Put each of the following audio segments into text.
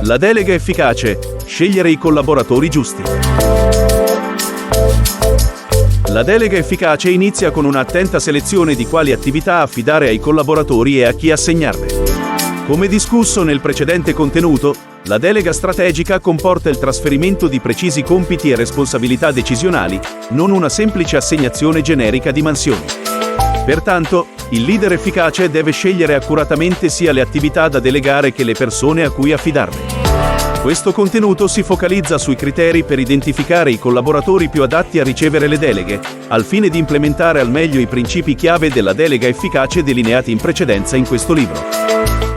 La delega efficace: scegliere i collaboratori giusti. La delega efficace inizia con un'attenta selezione di quali attività affidare ai collaboratori e a chi assegnarle. Come discusso nel precedente contenuto, la delega strategica comporta il trasferimento di precisi compiti e responsabilità decisionali, non una semplice assegnazione generica di mansioni. Pertanto, il leader efficace deve scegliere accuratamente sia le attività da delegare che le persone a cui affidarle. Questo contenuto si focalizza sui criteri per identificare i collaboratori più adatti a ricevere le deleghe, al fine di implementare al meglio i principi chiave della delega efficace delineati in precedenza in questo libro.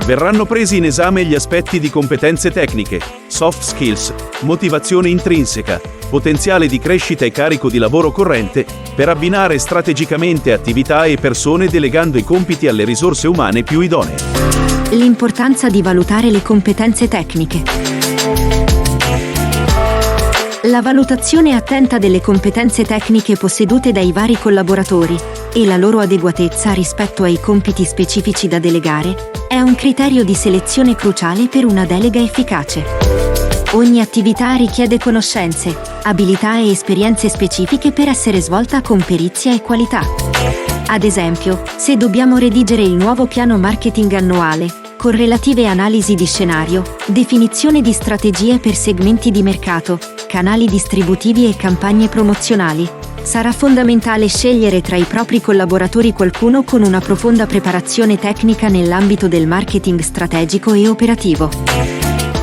Verranno presi in esame gli aspetti di competenze tecniche, soft skills, motivazione intrinseca, potenziale di crescita e carico di lavoro corrente, per abbinare strategicamente attività e persone delegando i compiti alle risorse umane più idonee. L'importanza di valutare le competenze tecniche. La valutazione attenta delle competenze tecniche possedute dai vari collaboratori e la loro adeguatezza rispetto ai compiti specifici da delegare è un criterio di selezione cruciale per una delega efficace. Ogni attività richiede conoscenze, abilità e esperienze specifiche per essere svolta con perizia e qualità. Ad esempio, se dobbiamo redigere il nuovo piano marketing annuale, con relative analisi di scenario, definizione di strategie per segmenti di mercato, canali distributivi e campagne promozionali, sarà fondamentale scegliere tra i propri collaboratori qualcuno con una profonda preparazione tecnica nell'ambito del marketing strategico e operativo.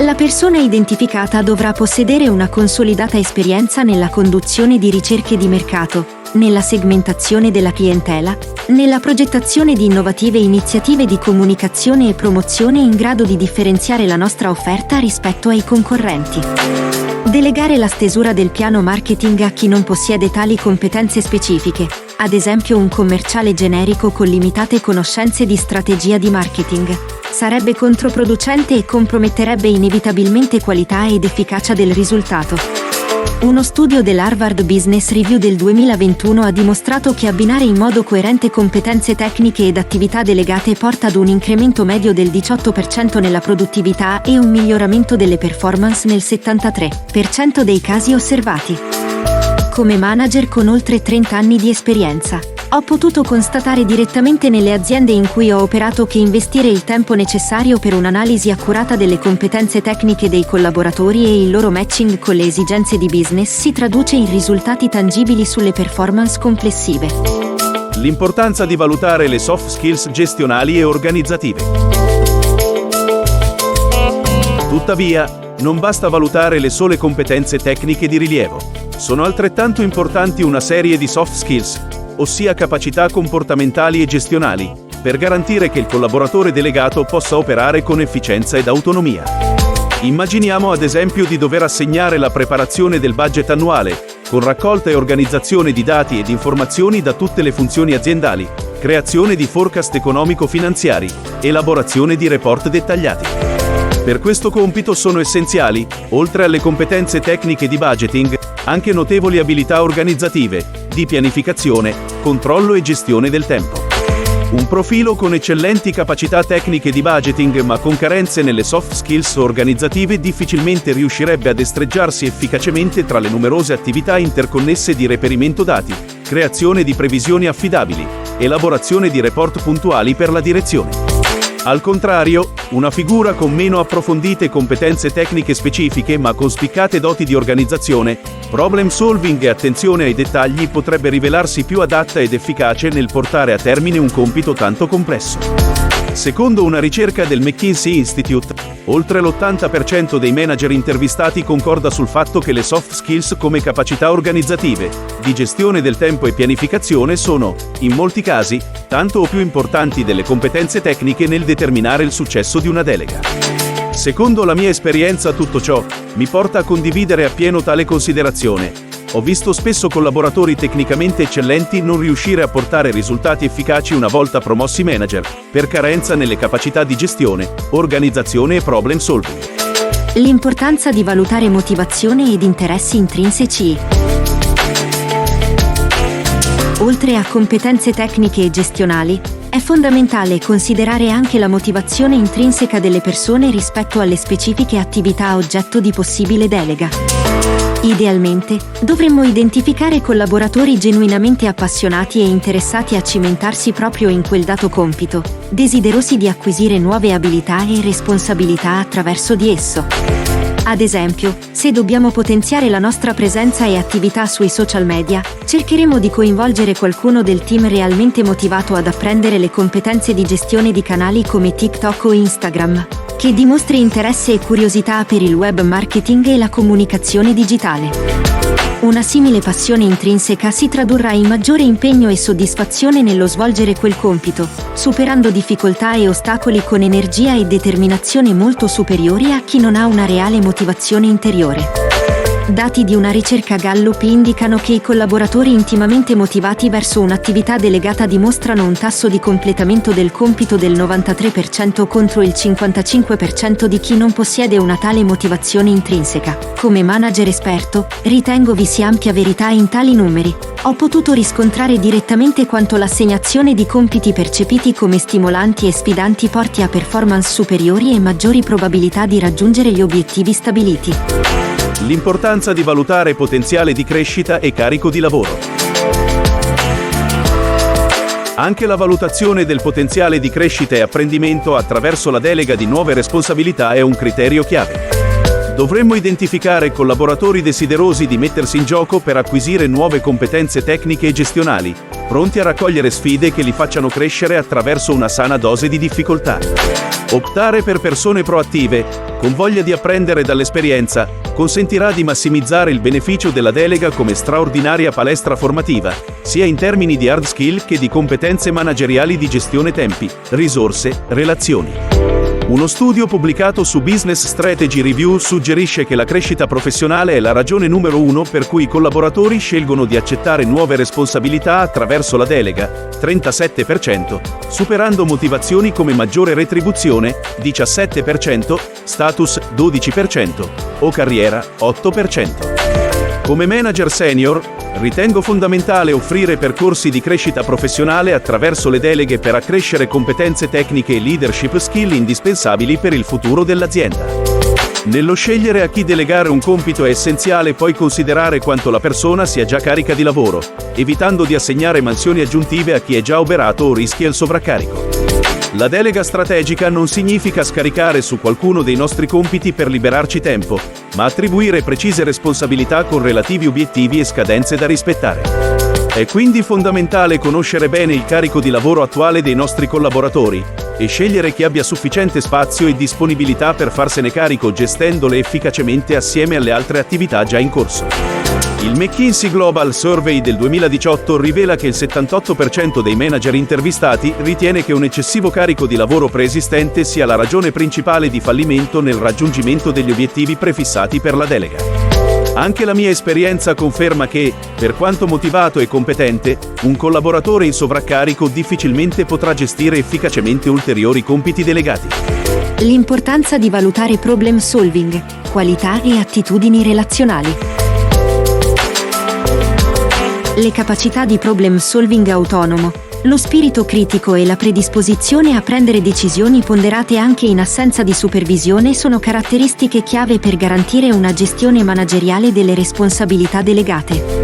La persona identificata dovrà possedere una consolidata esperienza nella conduzione di ricerche di mercato, nella segmentazione della clientela, nella progettazione di innovative iniziative di comunicazione e promozione in grado di differenziare la nostra offerta rispetto ai concorrenti. Delegare la stesura del piano marketing a chi non possiede tali competenze specifiche, ad esempio un commerciale generico con limitate conoscenze di strategia di marketing, sarebbe controproducente e comprometterebbe inevitabilmente qualità ed efficacia del risultato. Uno studio dell'Harvard Business Review del 2021 ha dimostrato che abbinare in modo coerente competenze tecniche ed attività delegate porta ad un incremento medio del 18% nella produttività e un miglioramento delle performance nel 73% dei casi osservati. Come manager con oltre 30 anni di esperienza, ho potuto constatare direttamente nelle aziende in cui ho operato che investire il tempo necessario per un'analisi accurata delle competenze tecniche dei collaboratori e il loro matching con le esigenze di business si traduce in risultati tangibili sulle performance complessive. L'importanza di valutare le soft skills gestionali e organizzative. Tuttavia, non basta valutare le sole competenze tecniche di rilievo. Sono altrettanto importanti una serie di soft skills, ossia capacità comportamentali e gestionali, per garantire che il collaboratore delegato possa operare con efficienza ed autonomia. Immaginiamo ad esempio di dover assegnare la preparazione del budget annuale, con raccolta e organizzazione di dati ed informazioni da tutte le funzioni aziendali, creazione di forecast economico-finanziari, elaborazione di report dettagliati. Per questo compito sono essenziali, oltre alle competenze tecniche di budgeting, anche notevoli abilità organizzative, di pianificazione, controllo e gestione del tempo. Un profilo con eccellenti capacità tecniche di budgeting ma con carenze nelle soft skills organizzative difficilmente riuscirebbe a destreggiarsi efficacemente tra le numerose attività interconnesse di reperimento dati, creazione di previsioni affidabili, elaborazione di report puntuali per la direzione. Al contrario, una figura con meno approfondite competenze tecniche specifiche ma con spiccate doti di organizzazione, problem solving e attenzione ai dettagli potrebbe rivelarsi più adatta ed efficace nel portare a termine un compito tanto complesso. Secondo una ricerca del McKinsey Institute, oltre l'80% dei manager intervistati concorda sul fatto che le soft skills come capacità organizzative, di gestione del tempo e pianificazione sono, in molti casi, tanto o più importanti delle competenze tecniche nel determinare il successo di una delega. Secondo la mia esperienza tutto ciò mi porta a condividere appieno tale considerazione. Ho visto spesso collaboratori tecnicamente eccellenti non riuscire a portare risultati efficaci una volta promossi manager, per carenza nelle capacità di gestione, organizzazione e problem solving. L'importanza di valutare motivazione ed interessi intrinseci. Oltre a competenze tecniche e gestionali, È fondamentale considerare anche la motivazione intrinseca delle persone rispetto alle specifiche attività oggetto di possibile delega. Idealmente, dovremmo identificare collaboratori genuinamente appassionati e interessati a cimentarsi proprio in quel dato compito, desiderosi di acquisire nuove abilità e responsabilità attraverso di esso. Ad esempio, se dobbiamo potenziare la nostra presenza e attività sui social media, cercheremo di coinvolgere qualcuno del team realmente motivato ad apprendere le competenze di gestione di canali come TikTok o Instagram, che dimostri interesse e curiosità per il web marketing e la comunicazione digitale. Una simile passione intrinseca si tradurrà in maggiore impegno e soddisfazione nello svolgere quel compito, superando difficoltà e ostacoli con energia e determinazione molto superiori a chi non ha una reale motivazione interiore. Dati di una ricerca Gallup indicano che i collaboratori intimamente motivati verso un'attività delegata dimostrano un tasso di completamento del compito del 93% contro il 55% di chi non possiede una tale motivazione intrinseca. Come manager esperto, ritengo vi sia ampia verità in tali numeri. Ho potuto riscontrare direttamente quanto l'assegnazione di compiti percepiti come stimolanti e sfidanti porti a performance superiori e maggiori probabilità di raggiungere gli obiettivi stabiliti. L'importanza di valutare potenziale di crescita e carico di lavoro. Anche la valutazione del potenziale di crescita e apprendimento attraverso la delega di nuove responsabilità è un criterio chiave. Dovremmo identificare collaboratori desiderosi di mettersi in gioco per acquisire nuove competenze tecniche e gestionali, pronti a raccogliere sfide che li facciano crescere attraverso una sana dose di difficoltà. Optare per persone proattive, con voglia di apprendere dall'esperienza, consentirà di massimizzare il beneficio della delega come straordinaria palestra formativa, sia in termini di hard skill che di competenze manageriali di gestione tempi, risorse, relazioni. Uno studio pubblicato su Business Strategy Review suggerisce che la crescita professionale è la ragione numero 1 per cui i collaboratori scelgono di accettare nuove responsabilità attraverso la delega, 37%, superando motivazioni come maggiore retribuzione, 17%, status, 12%, o carriera, 8%. Come manager senior, ritengo fondamentale offrire percorsi di crescita professionale attraverso le deleghe per accrescere competenze tecniche e leadership skill indispensabili per il futuro dell'azienda. Nello scegliere a chi delegare un compito è essenziale poi considerare quanto la persona sia già carica di lavoro, evitando di assegnare mansioni aggiuntive a chi è già oberato o rischia il sovraccarico. La delega strategica non significa scaricare su qualcuno dei nostri compiti per liberarci tempo, ma attribuire precise responsabilità con relativi obiettivi e scadenze da rispettare. È quindi fondamentale conoscere bene il carico di lavoro attuale dei nostri collaboratori e scegliere chi abbia sufficiente spazio e disponibilità per farsene carico gestendole efficacemente assieme alle altre attività già in corso. Il McKinsey Global Survey del 2018 rivela che il 78% dei manager intervistati ritiene che un eccessivo carico di lavoro preesistente sia la ragione principale di fallimento nel raggiungimento degli obiettivi prefissati per la delega. Anche la mia esperienza conferma che, per quanto motivato e competente, un collaboratore in sovraccarico difficilmente potrà gestire efficacemente ulteriori compiti delegati. L'importanza di valutare problem solving, qualità e attitudini relazionali. Le capacità di problem solving autonomo, lo spirito critico e la predisposizione a prendere decisioni ponderate anche in assenza di supervisione sono caratteristiche chiave per garantire una gestione manageriale delle responsabilità delegate.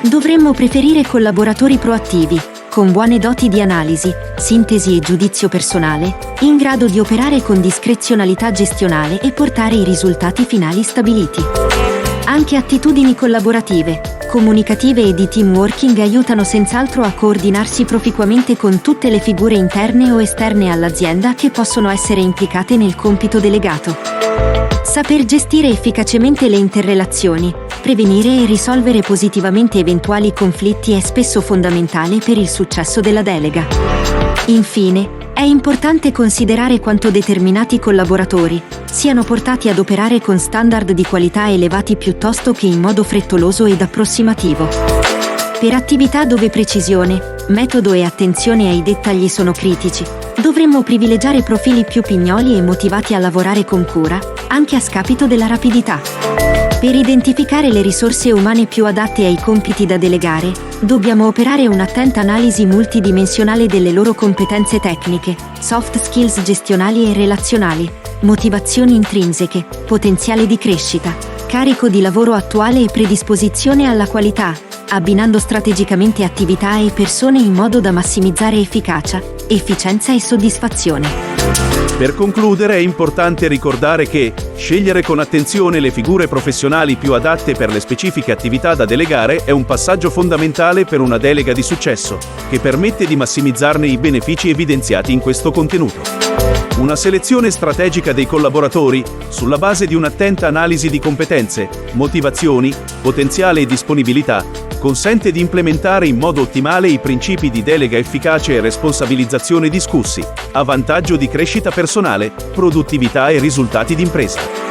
Dovremmo preferire collaboratori proattivi, con buone doti di analisi, sintesi e giudizio personale, in grado di operare con discrezionalità gestionale e portare i risultati finali stabiliti. Anche attitudini collaborative, comunicative e di team working aiutano senz'altro a coordinarsi proficuamente con tutte le figure interne o esterne all'azienda che possono essere implicate nel compito delegato. Saper gestire efficacemente le interrelazioni, prevenire e risolvere positivamente eventuali conflitti è spesso fondamentale per il successo della delega. Infine, è importante considerare quanto determinati collaboratori siano portati ad operare con standard di qualità elevati piuttosto che in modo frettoloso ed approssimativo. Per attività dove precisione, metodo e attenzione ai dettagli sono critici, dovremmo privilegiare profili più pignoli e motivati a lavorare con cura, anche a scapito della rapidità. Per identificare le risorse umane più adatte ai compiti da delegare, Dobbiamo operare un'attenta analisi multidimensionale delle loro competenze tecniche, soft skills gestionali e relazionali, motivazioni intrinseche, potenziale di crescita, carico di lavoro attuale e predisposizione alla qualità, abbinando strategicamente attività e persone in modo da massimizzare efficacia, efficienza e soddisfazione. Per concludere è importante ricordare che scegliere con attenzione le figure professionali più adatte per le specifiche attività da delegare è un passaggio fondamentale per una delega di successo, che permette di massimizzarne i benefici evidenziati in questo contenuto. Una selezione strategica dei collaboratori, sulla base di un'attenta analisi di competenze, motivazioni, potenziale e disponibilità, consente di implementare in modo ottimale i principi di delega efficace e responsabilizzazione discussi, a vantaggio di crescita personale, produttività e risultati d'impresa.